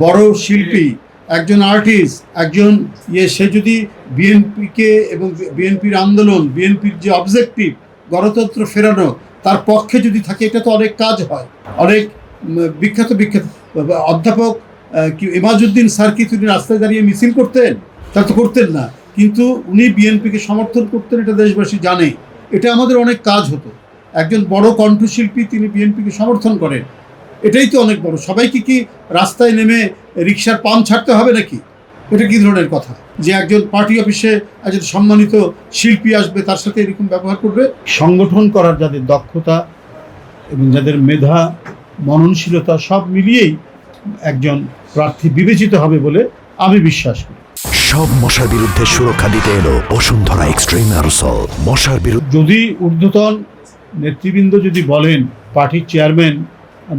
বড় শিল্পী, একজন আর্টিস্ট, একজন সে যদি বিএনপিকে এবং বিএনপির আন্দোলন, বিএনপির যে অবজেক্টিভ গণতন্ত্র ফেরানো, তার পক্ষে যদি থাকে, এটা তো অনেক কাজ হয়। অনেক বিখ্যাত অধ্যাপক ইমাজউদ্দিন স্যার কি তিনি রাস্তায় দাঁড়িয়ে মিছিল করতেন? তা তো করতেন না, কিন্তু উনি বিএনপিকে সমর্থন করতেন, এটা দেশবাসী জানে। এটা আমাদের অনেক কাজ হতো। একজন বড় কণ্ঠশিল্পী, তিনি বিএনপিকে সমর্থন করেন, এটাই তো অনেক বড়। সবাইকে কি রাস্তায় নেমে রিকশার পাম ছাড়তে হবে নাকি? এটা কি ধরনের কথা যে একজন পার্টি অফিসে একজন সম্মানিত শিল্পী আসবে, তার সাথে এরকম ব্যবহার করবে? সংগঠন করার যাদের দক্ষতা এবং যাদের মেধা, মননশীলতা, সব মিলিয়েই একজন প্রার্থী বিবেচিত হবে বলে আমি বিশ্বাস করি। সব মশার বিরুদ্ধে সুরক্ষা দিতে এলো বসুন্ধরা এক্সট্রিম অ্যারোসল। মশার বিরুদ্ধে যদি ঊর্ধ্বতন নেতৃবৃন্দ যদি বলেন, পার্টির চেয়ারম্যান,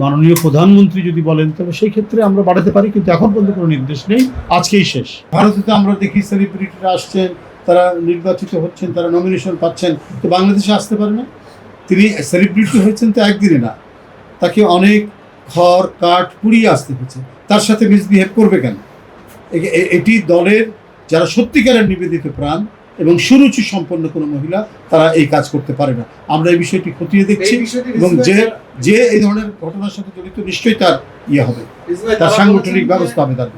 মাননীয় প্রধানমন্ত্রী যদি বলেন, তবে সেই ক্ষেত্রে আমরা বাড়াতে পারি, কিন্তু এখন পর্যন্ত কোনো নির্দেশ নেই। আজকেই শেষ। ভারতে তো আমরা দেখি সেলিব্রিটিরা আসছেন, তারা নির্বাচিত হচ্ছেন, তারা নমিনেশন পাচ্ছেন, তো বাংলাদেশে আসতে পারে না? তিনি সেলিব্রিটি হয়েছেন তো একদিনে না, তাকে অনেক খড় কাঠ পুড়িয়ে আসতে হয়েছে। তার সাথে মিসবিহেভ করবে কেন? এটি দলের যারা সত্যিকারের নিবেদিত প্রাণ এবং সুরুচি সম্পন্ন কোনো মহিলা, তারা এই কাজ করতে পারে না। আমরা এই বিষয়টি খতিয়ে দেখছি, এবং যে এই ধরনের ঘটনার সাথে জড়িত, নিশ্চয়ই তার হবে, তার সাংগঠনিক ব্যবস্থা হবে তার।